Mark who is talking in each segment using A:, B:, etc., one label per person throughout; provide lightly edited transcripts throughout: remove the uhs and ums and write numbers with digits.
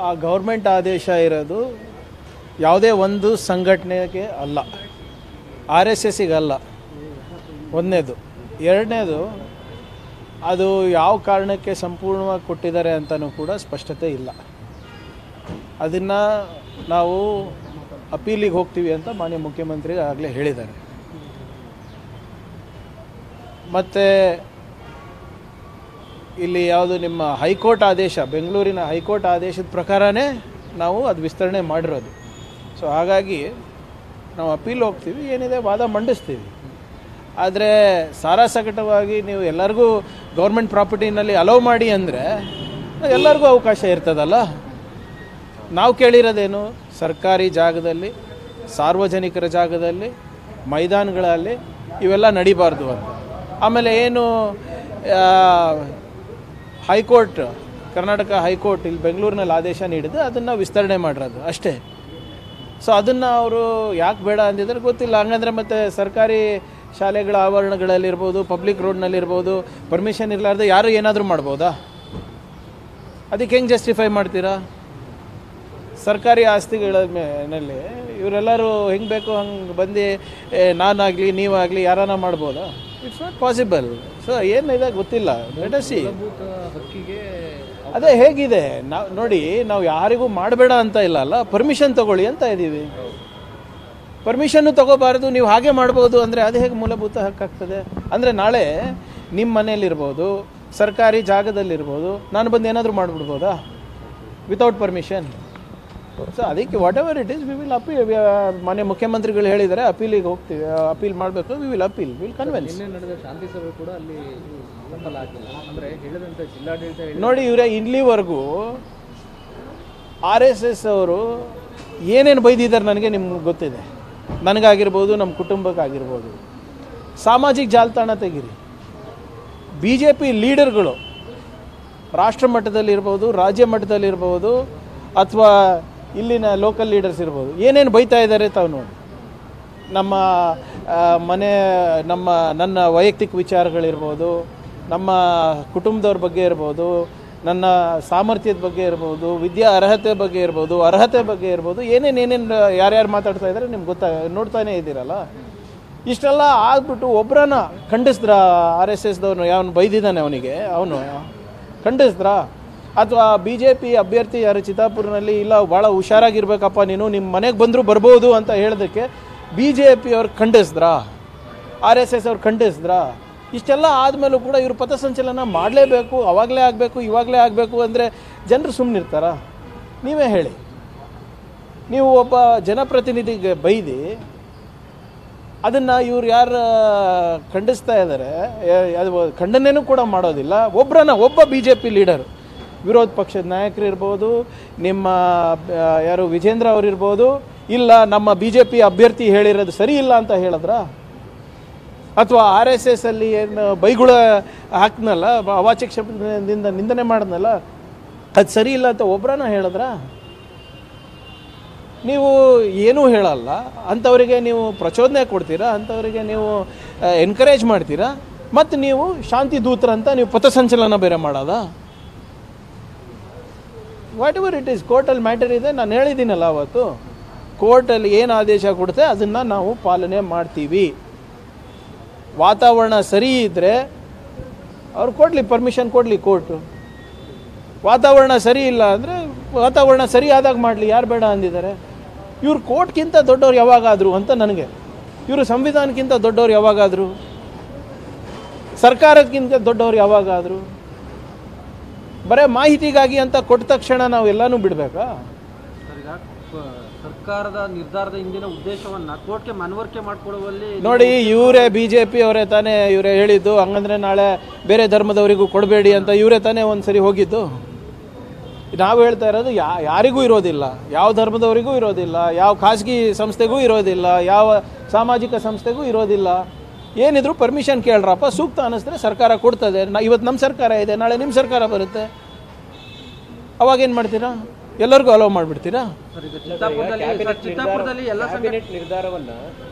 A: ಆ ಗೌರ್ಮೆಂಟ್ ಆದೇಶ ಇರೋದು ಯಾವುದೇ ಒಂದು ಸಂಘಟನೆಗೆ ಅಲ್ಲ, RSSಗೆ ಅಲ್ಲ. ಒಂದನೇದು. ಎರಡನೇದು, ಅದು ಯಾವ ಕಾರಣಕ್ಕೆ ಸಂಪೂರ್ಣವಾಗಿ ಕೊಟ್ಟಿದ್ದಾರೆ ಅಂತಲೂ ಕೂಡ ಸ್ಪಷ್ಟತೆ ಇಲ್ಲ. ಅದನ್ನು ನಾವು ಅಪೀಲಿಗೆ ಹೋಗ್ತೀವಿ ಅಂತ ಮಾನ್ಯ ಮುಖ್ಯಮಂತ್ರಿ ಆಗಲೇ ಹೇಳಿದ್ದಾರೆ. ಮತ್ತು ಇಲ್ಲಿ ಯಾವುದು ನಿಮ್ಮ ಹೈಕೋರ್ಟ್ ಆದೇಶ, ಬೆಂಗಳೂರಿನ ಹೈಕೋರ್ಟ್ ಆದೇಶದ ಪ್ರಕಾರನೇ ನಾವು ಅದು ವಿಸ್ತರಣೆ ಮಾಡಿರೋದು. ಸೊ ಹಾಗಾಗಿ ನಾವು ಅಪೀಲ್ ಹೋಗ್ತೀವಿ, ಏನಿದೆ ವಾದ ಮಂಡಿಸ್ತೀವಿ. ಆದರೆ ಸಾರಾಸಗಟವಾಗಿ ನೀವು ಎಲ್ಲರಿಗೂ ಗೌರ್ಮೆಂಟ್ ಪ್ರಾಪರ್ಟಿನಲ್ಲಿ ಅಲೋ ಮಾಡಿ ಅಂದರೆ ಎಲ್ಲರಿಗೂ ಅವಕಾಶ ಇರ್ತದಲ್ಲ. ನಾವು ಕೇಳಿರೋದೇನು, ಸರ್ಕಾರಿ ಜಾಗದಲ್ಲಿ, ಸಾರ್ವಜನಿಕರ ಜಾಗದಲ್ಲಿ, ಮೈದಾನಗಳಲ್ಲಿ ಇವೆಲ್ಲ ನಡಿಬಾರ್ದು ಅಂತ. ಆಮೇಲೆ ಏನು ಹೈಕೋರ್ಟ್, ಕರ್ನಾಟಕ ಹೈಕೋರ್ಟ್ ಇಲ್ಲಿ ಬೆಂಗಳೂರಿನಲ್ಲಿ ಆದೇಶ ನೀಡಿದೆ, ಅದನ್ನು ವಿಸ್ತರಣೆ ಮಾಡಿರೋದು ಅಷ್ಟೇ. ಸೊ ಅದನ್ನು ಅವರು ಯಾಕೆ ಬೇಡ ಅಂದಿದ್ರೆ ಗೊತ್ತಿಲ್ಲ. ಹಂಗಂದರೆ ಮತ್ತು ಸರ್ಕಾರಿ ಶಾಲೆಗಳ ಆವರಣಗಳಲ್ಲಿರ್ಬೋದು, ಪಬ್ಲಿಕ್ ರೋಡ್ನಲ್ಲಿರ್ಬೋದು ಪರ್ಮಿಷನ್ ಇರಲಾರ್ದೆ ಯಾರು ಏನಾದರೂ ಮಾಡ್ಬೋದಾ? ಅದಕ್ಕೆ ಹೆಂಗೆ ಜಸ್ಟಿಫೈ ಮಾಡ್ತೀರಾ? ಸರ್ಕಾರಿ ಆಸ್ತಿಗಳ ಮೇಲೆ ಇವರೆಲ್ಲರೂ ಹೆಂಗೆ ಬೇಕು ಹಂಗೆ ಬಂದು ನಾನಾಗಲಿ ನೀವಾಗಲಿ ಯಾರನ್ನ ಮಾಡ್ಬೋದಾ? It's not possible. ಸೊ ಏನಿದೆ ಗೊತ್ತಿಲ್ಲ. Let us see. ಅದೇ ಹೇಗಿದೆ ನಾವು ನೋಡಿ, ನಾವು ಯಾರಿಗೂ ಮಾಡಬೇಡ ಅಂತ ಇಲ್ಲ ಅಲ್ಲ, ಪರ್ಮಿಷನ್ ತೊಗೊಳ್ಳಿ ಅಂತ ಇದ್ದೀವಿ. ಪರ್ಮಿಷನ್ನು ತೊಗೋಬಾರ್ದು, ನೀವು ಹಾಗೆ ಮಾಡ್ಬೋದು ಅಂದರೆ ಅದು ಹೇಗೆ ಮೂಲಭೂತ ಹಕ್ಕಾಗ್ತದೆ? ಅಂದರೆ ನಾಳೆ ನಿಮ್ಮ ಮನೆಯಲ್ಲಿರ್ಬೋದು, ಸರ್ಕಾರಿ ಜಾಗದಲ್ಲಿರ್ಬೋದು, ನಾನು ಬಂದು ಏನಾದರೂ ಮಾಡಿಬಿಡ್ಬೋದಾ ವಿತೌಟ್ ಪರ್ಮಿಷನ್? ಸೊ ಅದಕ್ಕೆ what ever it is we will appeal. ಮಾನ್ಯ ಮುಖ್ಯಮಂತ್ರಿಗಳು ಹೇಳಿದ್ದಾರೆ ಅಪೀಲಿಗೆ ಹೋಗ್ತೀವಿ, ಅಪೀಲ್ ಮಾಡಬೇಕು, we will appeal, will convince.
B: ನಡೆದ ಶಾಂತಿ ಸಭೆ ಕೂಡ ಅಲ್ಲಿ ಸಫಲ ಆಗಿಲ್ಲ ಅಂದರೆ ಹೇಳಿದಂತೆ ಜಿಲ್ಲಾಡಳಿತ
A: ನೋಡಿ, ಇವರೇ ಇಲ್ಲಿವರೆಗೂ RSS ಅವರು ಏನೇನು ಬೈದಿದ್ದಾರೆ ನನಗೆ ನಿಮ್ಗೆ ಗೊತ್ತಿದೆ. ನನಗಾಗಿರ್ಬೋದು, ನಮ್ಮ ಕುಟುಂಬಕ್ಕಾಗಿರ್ಬೋದು. ಸಾಮಾಜಿಕ ಜಾಲತಾಣ ತೆಗೀರಿ, BJP ಲೀಡರ್ಗಳು ರಾಷ್ಟ್ರ ಮಟ್ಟದಲ್ಲಿರ್ಬೋದು, ರಾಜ್ಯ ಮಟ್ಟದಲ್ಲಿರ್ಬೋದು, ಅಥವಾ ಇಲ್ಲಿನ ಲೋಕಲ್ ಲೀಡರ್ಸ್ ಇರ್ಬೋದು, ಏನೇನು ಬೈತಾ ಇದ್ದಾರೆ ತಾವು ನೋಡಿ. ನಮ್ಮ ನನ್ನ ವೈಯಕ್ತಿಕ ವಿಚಾರಗಳಿರ್ಬೋದು, ನಮ್ಮ ಕುಟುಂಬದವ್ರ ಬಗ್ಗೆ ಇರ್ಬೋದು, ನನ್ನ ಸಾಮರ್ಥ್ಯದ ಬಗ್ಗೆ ಇರ್ಬೋದು, ವಿದ್ಯಾ ಅರ್ಹತೆ ಬಗ್ಗೆ ಇರ್ಬೋದು, ಏನೇನು ಯಾರ್ಯಾರು ಮಾತಾಡ್ತಾ ಇದ್ದಾರೆ ನಿಮ್ಗೆ ನೋಡ್ತಾನೆ ಇದ್ದೀರಲ್ಲ. ಇಷ್ಟೆಲ್ಲ ಆಗ್ಬಿಟ್ಟು ಒಬ್ಬರನ್ನ ಖಂಡಿಸಿದ್ರ RSSದವನು ಯಾವನು ಬೈದಿದ್ದಾನೆ ಅವನು ಖಂಡಿಸಿದ್ರಾ? ಅಥವಾ BJP ಅಭ್ಯರ್ಥಿ ಯಾರು ಚಿತ್ತಾಪುರನಲ್ಲಿ ಇಲ್ಲ ಭಾಳ ಹುಷಾರಾಗಿರ್ಬೇಕಪ್ಪ ನೀನು, ನಿಮ್ಮ ಮನೆಗೆ ಬಂದರೂ ಬರ್ಬೋದು ಅಂತ ಹೇಳೋದಕ್ಕೆ BJP ಅವ್ರು ಖಂಡಿಸಿದ್ರಾ? RSS ಅವ್ರು ಖಂಡಿಸಿದ್ರಾ? ಇಷ್ಟೆಲ್ಲ ಆದಮೇಲೂ ಕೂಡ ಇವರು ಪಥಸಂಚಲನ ಮಾಡಲೇಬೇಕು, ಅವಾಗಲೇ ಆಗಬೇಕು, ಇವಾಗಲೇ ಆಗಬೇಕು ಅಂದರೆ ಜನರು ಸುಮ್ಮನಿರ್ತಾರ? ನೀವೇ ಹೇಳಿ. ನೀವು ಒಬ್ಬ ಜನಪ್ರತಿನಿಧಿಗೆ ಬೈದು ಅದನ್ನು ಇವ್ರು ಯಾರು ಖಂಡಿಸ್ತಾ ಇದ್ದಾರೆ, ಅದು ಖಂಡನೆಯೂ ಕೂಡ ಮಾಡೋದಿಲ್ಲ. ಒಬ್ಬ BJP ಲೀಡರ್, ವಿರೋಧ ಪಕ್ಷದ ನಾಯಕರು ಇರ್ಬೋದು, ನಿಮ್ಮ ಯಾರು ವಿಜೇಂದ್ರ ಅವರಿರ್ಬೋದು, ಇಲ್ಲ ನಮ್ಮ BJP ಅಭ್ಯರ್ಥಿ ಹೇಳಿರೋದು ಸರಿ ಇಲ್ಲ ಅಂತ ಹೇಳಿದ್ರ? ಅಥವಾ RSS ಅಲ್ಲಿ ಏನು ಬೈಗುಳ ಹಾಕ್ನಲ್ಲ, ಅವಾಚ್ಯ ಶಬ್ದದಿಂದ ನಿಂದನೆ ಮಾಡಿದ್ನಲ್ಲ, ಅದು ಸರಿ ಇಲ್ಲ ಅಂತ ಒಬ್ಬರನ್ನ ಹೇಳಿದ್ರ? ನೀವು ಏನೂ ಹೇಳಲ್ಲ. ಅಂಥವರಿಗೆ ನೀವು ಪ್ರಚೋದನೆ ಕೊಡ್ತೀರಾ, ಅಂಥವರಿಗೆ ನೀವು ಎನ್ಕರೇಜ್ ಮಾಡ್ತೀರಾ, ಮತ್ತು ನೀವು ಶಾಂತಿ ದೂತರಂತ ನೀವು ಪಥಸಂಚಲನ ಬೇರೆ ಮಾಡೋದಾ? ವಾಟ್ ಎವರ್ ಇಟ್ ಈಸ್, ಕೋರ್ಟಲ್ಲಿ ಮ್ಯಾಟರ್ ಇದೆ. ನಾನು ಹೇಳಿದ್ದೀನಲ್ಲ ಅವತ್ತು, ಕೋರ್ಟಲ್ಲಿ ಏನು ಆದೇಶ ಕೊಡುತ್ತೆ ಅದನ್ನು ನಾವು ಪಾಲನೆ ಮಾಡ್ತೀವಿ. ವಾತಾವರಣ ಸರಿ ಇದ್ದರೆ ಅವ್ರು ಪರ್ಮಿಷನ್ ಕೊಡಲಿ ಕೋರ್ಟು. ವಾತಾವರಣ ಸರಿ ಇಲ್ಲ ಅಂದರೆ ವಾತಾವರಣ ಸರಿ ಆದಾಗ ಮಾಡಲಿ, ಯಾರು ಬೇಡ ಅಂದಿದ್ದಾರೆ? ಇವರು ಕೋರ್ಟ್ಗಿಂತ ದೊಡ್ಡವ್ರು ಯಾವಾಗಾದರು ಅಂತ ನನಗೆ, ಇವರು ಸಂವಿಧಾನಕ್ಕಿಂತ ದೊಡ್ಡವ್ರು ಯಾವಾಗಾದರು, ಸರ್ಕಾರಕ್ಕಿಂತ ದೊಡ್ಡವ್ರು ಯಾವಾಗಾದರು? ಬರೀ ಮಾಹಿತಿಗಾಗಿ ಅಂತ ಕೊಟ್ಟ ತಕ್ಷಣ ನಾವು ಎಲ್ಲನೂ ಬಿಡಬೇಕಾ?
B: ಸರ್ಕಾರದ ನಿರ್ಧಾರದ ಹಿಂದಿನ ಉದ್ದೇಶವನ್ನು ಕೋರ್ಟ್ಗೆ ಮನವರಿಕೆ ಮಾಡಿಕೊಡುವಲ್ಲಿ
A: ನೋಡಿ, ಇವರೇ BJP ಅವರೇ ತಾನೇ ಇವರೇ ಹೇಳಿದ್ದು, ಹಂಗಂದ್ರೆ ನಾಳೆ ಬೇರೆ ಧರ್ಮದವರಿಗೂ ಕೊಡಬೇಡಿ ಅಂತ ಇವರೇ ತಾನೇ ಒಂದು ಸರಿ ಹೋಗಿದ್ದು. ನಾವು ಹೇಳ್ತಾ ಇರೋದು ಯಾರಿಗೂ ಇರೋದಿಲ್ಲ, ಯಾವ ಧರ್ಮದವರಿಗೂ ಇರೋದಿಲ್ಲ, ಯಾವ ಖಾಸಗಿ ಸಂಸ್ಥೆಗೂ ಇರೋದಿಲ್ಲ, ಯಾವ ಸಾಮಾಜಿಕ ಸಂಸ್ಥೆಗೂ ಇರೋದಿಲ್ಲ. ಏನಿದ್ರು ಪರ್ಮಿಷನ್ ಕೇಳ್ರಪ್ಪ, ಸೂಕ್ತ ಅನ್ನಿಸಿದ್ರೆ ಸರ್ಕಾರ ಕೊಡ್ತದೆ. ಇವತ್ತು ನಮ್ಮ ಸರ್ಕಾರ ಇದೆ, ನಾಳೆ ನಿಮ್ಮ ಸರ್ಕಾರ ಬರುತ್ತೆ, ಅವಾಗೇನು ಮಾಡ್ತೀರಾ? ಎಲ್ಲರಿಗೂ ಅಲೋ ಮಾಡಿಬಿಡ್ತೀರಾ?
B: ಚಿತ್ತಾಪುರದಲ್ಲಿ ಎಲ್ಲ
C: ಕ್ಯಾಬಿನೆಟ್ ನಿರ್ಧಾರವನ್ನು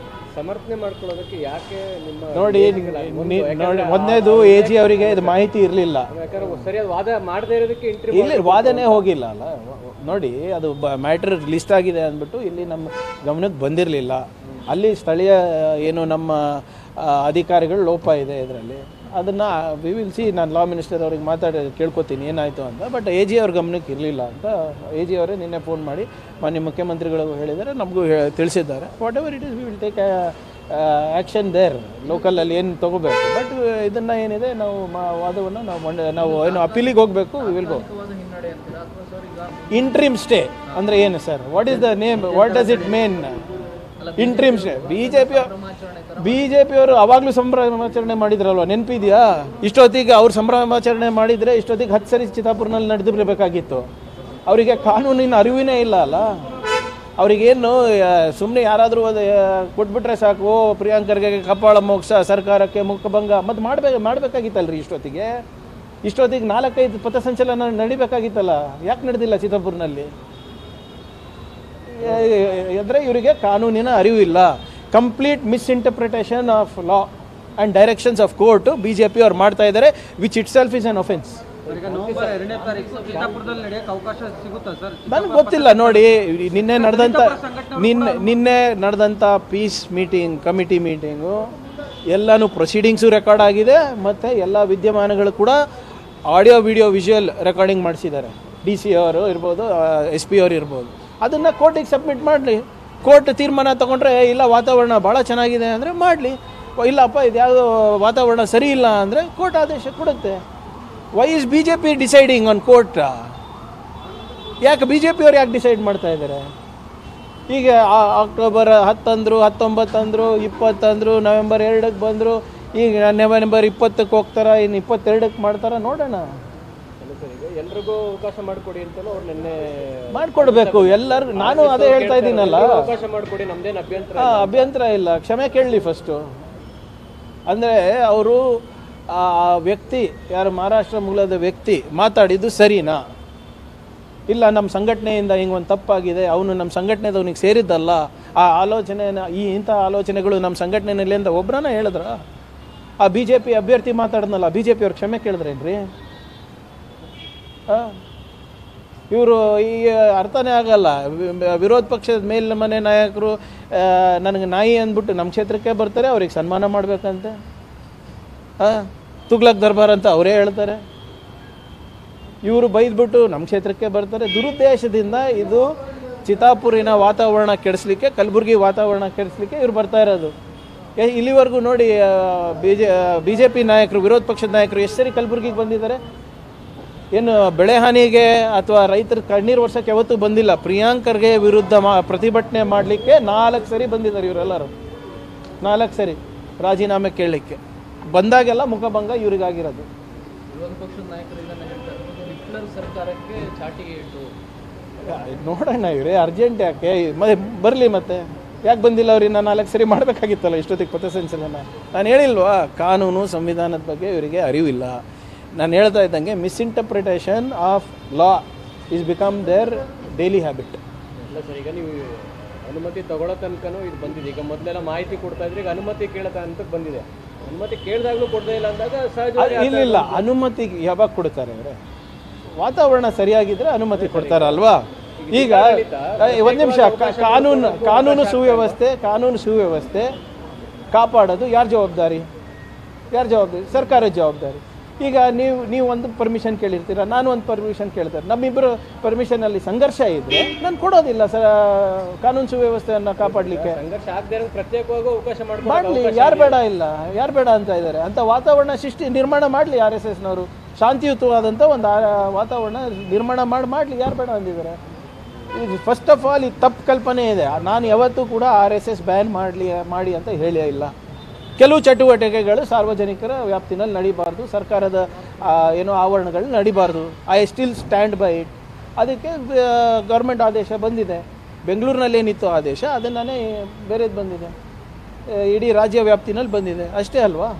B: ಸಮರ್ಥನೆ ಮಾಡ್ಕೊಳ್ಳೋದಕ್ಕೆ ಯಾಕೆ ನಿಮ್ಮ
A: ನೋಡಿ ಒಂದನೇದು AG ಅವರಿಗೆ ಇದು ಮಾಹಿತಿ ಇರಲಿಲ್ಲ,
B: ಯಾಕಂದ್ರೆ ಸರಿಯಾದ ವಾದ ಮಾಡದೇ ಇರೋದಕ್ಕೆ
A: ಇಲ್ಲಿ ವಾದನೆ ಹೋಗಿಲ್ಲ ಅಲ್ಲ. ನೋಡಿ ಅದು ಮ್ಯಾಟ್ರ್ ಲಿಸ್ಟ್ ಆಗಿದೆ ಅಂದ್ಬಿಟ್ಟು ಇಲ್ಲಿ ನಮ್ಮ ಗಮನಕ್ಕೆ ಬಂದಿರಲಿಲ್ಲ. ಅಲ್ಲಿ ಸ್ಥಳೀಯ ಏನು ನಮ್ಮ ಅಧಿಕಾರಿಗಳು ಲೋಪ ಇದೆ ಇದರಲ್ಲಿ, ಅದನ್ನು ವಿ ವಿಲ್ ಸಿ. ನಾನು ಲಾ ಮಿನಿಸ್ಟರ್ ಅವ್ರಿಗೆ ಮಾತಾಡಿ ಕೇಳ್ಕೊತೀನಿ ಏನಾಯಿತು ಅಂತ. ಬಟ್ AG ಅವ್ರ ಗಮನಕ್ಕೆ ಇರಲಿಲ್ಲ ಅಂತ AG ಅವರೇ ನಿನ್ನೆ ಫೋನ್ ಮಾಡಿ ಮಾನ್ಯ ಮುಖ್ಯಮಂತ್ರಿಗಳಿಗೂ ಹೇಳಿದ್ದಾರೆ, ನಮಗೂ ತಿಳಿಸಿದ್ದಾರೆ. Whatever it is we will take action there. ಲೋಕಲಲ್ಲಿ ಏನು ತೊಗೋಬೇಕು. ಬಟ್ ಇದನ್ನು ಏನಿದೆ ನಾವು ವಾದವನ್ನು ನಾವು ಏನು ಅಪೀಲಿಗೆ ಹೋಗಬೇಕು. We will go. Interim stay ಅಂದರೆ ಏನು sir? What is the name? What does it main? Interim stay. ಬಿಜೆಪಿಯವರು ಅವಾಗಲೂ ಸಂಭ್ರಮಾಚರಣೆ ಮಾಡಿದ್ರಲ್ವ, ನೆನಪಿದೆಯಾ? ಇಷ್ಟೊತ್ತಿಗೆ ಅವ್ರು ಸಂಭ್ರಮಾಚರಣೆ ಮಾಡಿದರೆ ಇಷ್ಟೊತ್ತಿಗೆ 10 ಸರಿ ಚಿತ್ತಾಪುರ್ನಲ್ಲಿ ನಡೆದಿರಬೇಕಾಗಿತ್ತು. ಅವರಿಗೆ ಕಾನೂನಿನ ಅರಿವಿನೇ ಇಲ್ಲ ಅಲ್ಲ. ಅವ್ರಿಗೇನು ಸುಮ್ಮನೆ ಯಾರಾದರೂ ಅದು ಕೊಟ್ಬಿಟ್ರೆ ಸಾಕು, ಪ್ರಿಯಾಂಕರ್ಗೆ ಕಪಾಳ ಮೋಕ್ಷ, ಸರ್ಕಾರಕ್ಕೆ ಮುಖಭಂಗ ಮತ್ತು ಮಾಡಬೇಕಾಗಿತ್ತಲ್ರಿ. ಇಷ್ಟೊತ್ತಿಗೆ 4-5 ಪಥಸಂಚಲನ ನಡಿಬೇಕಾಗಿತ್ತಲ್ಲ, ಯಾಕೆ ನಡೆದಿಲ್ಲ ಚಿತ್ತಾಪುರ್ನಲ್ಲಿ? ಅಂದರೆ ಇವರಿಗೆ ಕಾನೂನಿನ ಅರಿವು ಇಲ್ಲ. Complete misinterpretation of law and directions of court BJP ಅವ್ರು ಮಾಡ್ತಾ ಇದ್ದಾರೆ, which it self is an offence. ನನಗೆ ಗೊತ್ತಿಲ್ಲ. ನೋಡಿ, ನಿನ್ನೆ ನಡೆದಂಥ ಪೀಸ್ ಮೀಟಿಂಗ್, ಕಮಿಟಿ ಮೀಟಿಂಗು ಎಲ್ಲನೂ ಪ್ರೊಸೀಡಿಂಗ್ಸು ರೆಕಾರ್ಡ್ ಆಗಿದೆ, ಮತ್ತು ಎಲ್ಲ ವಿದ್ಯಮಾನಗಳು ಕೂಡ ಆಡಿಯೋ ವಿಡಿಯೋ ವಿಜುವಲ್ ರೆಕಾರ್ಡಿಂಗ್ ಮಾಡಿಸಿದ್ದಾರೆ. DC ಅವರು ಇರ್ಬೋದು, SP ಅವರು ಇರ್ಬೋದು. ಅದನ್ನು ಕೋರ್ಟಿಗೆ ಸಬ್ಮಿಟ್ ಮಾಡಲಿ. ಕೋರ್ಟ್ ತೀರ್ಮಾನ ತೊಗೊಂಡ್ರೆ ಇಲ್ಲ ವಾತಾವರಣ ಭಾಳ ಚೆನ್ನಾಗಿದೆ ಅಂದರೆ ಮಾಡಲಿ, ಇಲ್ಲಪ್ಪ ಇದು ಯಾವುದೋ ವಾತಾವರಣ ಸರಿ ಇಲ್ಲ ಅಂದರೆ ಕೋರ್ಟ್ ಆದೇಶ ಕೊಡುತ್ತೆ. Why is BJP deciding on court? ಯಾಕೆ BJP ಅವ್ರು ಯಾಕೆ ಡಿಸೈಡ್ ಮಾಡ್ತಾ ಇದ್ದಾರೆ? ಈಗ ಅಕ್ಟೋಬರ್ 10 ಅಂದರು, 19 ಅಂದರು, 20 ಅಂದರು, ನವೆಂಬರ್ 2ಕ್ಕೆ ಬಂದರು, ಈಗ ನವೆಂಬರ್ 20ಕ್ಕೆ ಹೋಗ್ತಾರ, ಇನ್ನು 22ಕ್ಕೆ ಮಾಡ್ತಾರ, ನೋಡೋಣ.
B: ಎಲ್ರಿಗೂ ಅವಕಾಶ ಮಾಡಿಕೊಡಿ ಅಂತಲೂ ಅವ್ರು ನಿನ್ನೆ
A: ಮಾಡಿಕೊಡ್ಬೇಕು ಎಲ್ಲರಿಗೂ. ನಾನು ಅದೇ ಹೇಳ್ತಾ ಇದ್ದೀನಲ್ಲ,
B: ಅವಕಾಶ ಮಾಡಿಕೊಡಿ, ನಮ್ದೇನು
A: ಅಭ್ಯಂತರ ಇಲ್ಲ, ಕ್ಷಮೆ ಕೇಳಲಿ ಫಸ್ಟು. ಅಂದರೆ ಅವರು ಆ ವ್ಯಕ್ತಿ, ಯಾರು ಮಹಾರಾಷ್ಟ್ರ ಮೂಲದ ವ್ಯಕ್ತಿ ಮಾತಾಡಿದ್ದು ಸರಿನಾ? ಇಲ್ಲ ನಮ್ಮ ಸಂಘಟನೆಯಿಂದ ಹಿಂಗೊಂದು ತಪ್ಪಾಗಿದೆ, ಅವನು ನಮ್ಮ ಸಂಘಟನೆದವನಿಗೆ ಸೇರಿದ್ದಲ್ಲ, ಆ ಆಲೋಚನೆನ ಇಂಥ ಆಲೋಚನೆಗಳು ನಮ್ಮ ಸಂಘಟನೆಯಲ್ಲಿಂದ ಒಬ್ಬರನ್ನ ಹೇಳಿದ್ರ? ಆ BJP ಅಭ್ಯರ್ಥಿ ಮಾತಾಡಿದ್ನಲ್ಲ, BJP ಅವ್ರು ಕ್ಷಮೆ ಕೇಳಿದ್ರೇನ್ರಿ? ಇವರು ಈ ಅರ್ಥನೇ ಆಗಲ್ಲ. ವಿರೋಧ ಪಕ್ಷದ ಮೇಲ್ಮನೆ ನಾಯಕರು ನನಗೆ ನಾಯಿ ಅಂದ್ಬಿಟ್ಟು ನಮ್ಮ ಕ್ಷೇತ್ರಕ್ಕೆ ಬರ್ತಾರೆ, ಅವ್ರಿಗೆ ಸನ್ಮಾನ ಮಾಡಬೇಕಂತೆ. ತುಗ್ಲಕ್ ದರ್ಬಾರ್ ಅಂತ ಅವರೇ ಹೇಳ್ತಾರೆ. ಇವರು ಬೈದ್ಬಿಟ್ಟು ನಮ್ಮ ಕ್ಷೇತ್ರಕ್ಕೆ ಬರ್ತಾರೆ. ದುರುದ್ದೇಶದಿಂದ ಇದು ಚಿತ್ತಾಪುರಿನ ವಾತಾವರಣ ಕೆಡಿಸ್ಲಿಕ್ಕೆ, ಕಲಬುರಗಿ ವಾತಾವರಣ ಕೆಡಿಸ್ಲಿಕ್ಕೆ ಇವ್ರು ಬರ್ತಾ ಇರೋದು. ಇಲ್ಲಿವರೆಗೂ ನೋಡಿ, BJP ನಾಯಕರು, ವಿರೋಧ ಪಕ್ಷದ ನಾಯಕರು ಎಷ್ಟು ಸರಿ ಕಲಬುರಗಿಗೆ ಬಂದಿದ್ದಾರೆ? ಏನು ಬೆಳೆ ಹಾನಿಗೆ ಅಥವಾ ರೈತರ ಕಣ್ಣೀರು ವರ್ಷಕ್ಕೆ ಯಾವತ್ತೂ ಬಂದಿಲ್ಲ. ಪ್ರಿಯಾಂಕರ್ಗೆ ವಿರುದ್ಧ ಪ್ರತಿಭಟನೆ ಮಾಡಲಿಕ್ಕೆ 4 ಸರಿ ಬಂದಿದ್ದಾರೆ ಇವರೆಲ್ಲರೂ. 4 ಸರಿ ರಾಜೀನಾಮೆ ಕೇಳಲಿಕ್ಕೆ ಬಂದಾಗೆಲ್ಲ ಮುಖಭಂಗ ಇವರಿಗಾಗಿರೋದು.
B: ವಿರೋಧ ಪಕ್ಷದ ನಾಯಕರು ಇದನ್ನು ಹೇಳ್ತಾರೆ, ಹಿಟ್ಲರ್ ಸರ್ಕಾರಕ್ಕೆ ಚಾಟಿಗೆ ಇಟ್ಟು.
A: ನೋಡೋಣ, ಇವರೇ ಅರ್ಜೆಂಟ್ ಯಾಕೆ ಬರಲಿ, ಮತ್ತೆ ಯಾಕೆ ಬಂದಿಲ್ಲ ಅವ್ರಿಗೆ? ನಾನು 4 ಸರಿ ಮಾಡಬೇಕಾಗಿತ್ತಲ್ಲ ಇಷ್ಟೊತ್ತಿಗೆ ಪಥಸಂಚಲನ. ನಾನು ಹೇಳಿಲ್ವಾ, ಕಾನೂನು ಸಂವಿಧಾನದ ಬಗ್ಗೆ ಇವರಿಗೆ ಅರಿವಿಲ್ಲ. ನಾನು ಹೇಳ್ತಾ ಇದ್ದಂಗೆ misinterpretation of law is become their daily habit.
B: ಇಲ್ಲ ಸರ್, ಈಗ ನೀವು ಅನುಮತಿ ತಗೊಳ್ಳೋ ತನಕನೂ ಇದು ಬಂದಿದೆ. ಈಗ ಮೊದಲೆಲ್ಲ ಮಾಹಿತಿ ಕೊಡ್ತಾ ಇದ್ರೆ, ಈಗ ಅನುಮತಿ ಕೇಳೋ ತನಕ ಬಂದಿದೆ. ಅನುಮತಿ ಕೇಳಿದಾಗಲೂ ಕೊಡದೇ ಇಲ್ಲ ಅಂದಾಗ ಸಹಜ
A: ಇಲ್ಲ. ಅನುಮತಿ ಯಾವಾಗ ಕೊಡ್ತಾರೆ ಅವರೇ? ವಾತಾವರಣ ಸರಿಯಾಗಿದ್ರೆ ಅನುಮತಿ ಕೊಡ್ತಾರಲ್ವಾ? ಈಗ ಒಂದು ನಿಮಿಷ, ಕಾನೂನು ಸುವ್ಯವಸ್ಥೆ ಕಾಪಾಡೋದು ಯಾರ ಜವಾಬ್ದಾರಿ? ಸರ್ಕಾರದ ಜವಾಬ್ದಾರಿ. ಈಗ ನೀವು ಒಂದು ಪರ್ಮಿಷನ್ ಕೇಳಿರ್ತೀರ, ನಾನು ಒಂದು ಪರ್ಮಿಷನ್ ಕೇಳ್ತಾರೆ, ನಮ್ಮಿಬ್ಬರು ಪರ್ಮಿಷನಲ್ಲಿ ಸಂಘರ್ಷ ಇದ್ದರೆ ನಾನು ಕೊಡೋದಿಲ್ಲ ಕಾನೂನು ಸುವ್ಯವಸ್ಥೆಯನ್ನು ಕಾಪಾಡಲಿಕ್ಕೆ.
B: ಸಂಘರ್ಷ ಆಗದೆ ಪ್ರತ್ಯೇಕವಾಗಿ ಅವಕಾಶ
A: ಮಾಡಲಿ. ಯಾರು ಬೇಡ ಅಂತ ಇದ್ದಾರೆ? ಅಂಥ ವಾತಾವರಣ ನಿರ್ಮಾಣ ಮಾಡಲಿ RSSನವರು. ಶಾಂತಿಯುತವಾದಂಥ ಒಂದು ವಾತಾವರಣ ನಿರ್ಮಾಣ ಮಾಡಲಿ. ಯಾರು ಬೇಡ ಅಂದಿದ್ದಾರೆ? ಇದು ಫಸ್ಟ್ ಆಫ್ ಆಲ್ ಇದು ತಪ್ಪು ಕಲ್ಪನೆ ಇದೆ. ನಾನು ಯಾವತ್ತೂ ಕೂಡ RSS ಬ್ಯಾನ್ ಮಾಡಿ ಅಂತ ಹೇಳೇ ಇಲ್ಲ. ಕೆಲವು ಚಟುವಟಿಕೆಗಳು ಸಾರ್ವಜನಿಕರ ವ್ಯಾಪ್ತಿನಲ್ಲಿ ನಡಿಬಾರ್ದು, ಸರ್ಕಾರದ ಆವರಣಗಳು ನಡಿಬಾರ್ದು. I still stand by it. ಅದಕ್ಕೆ ಗೌರ್ಮೆಂಟ್ ಆದೇಶ ಬಂದಿದೆ. ಬೆಂಗಳೂರಿನಲ್ಲಿ ಏನಿತ್ತು ಆದೇಶ ಅದನ್ನೇ ಬೇರೆದು ಬಂದಿದೆ, ಇಡೀ ರಾಜ್ಯ ವ್ಯಾಪ್ತಿನಲ್ಲಿ ಬಂದಿದೆ, ಅಷ್ಟೇ ಅಲ್ವಾ?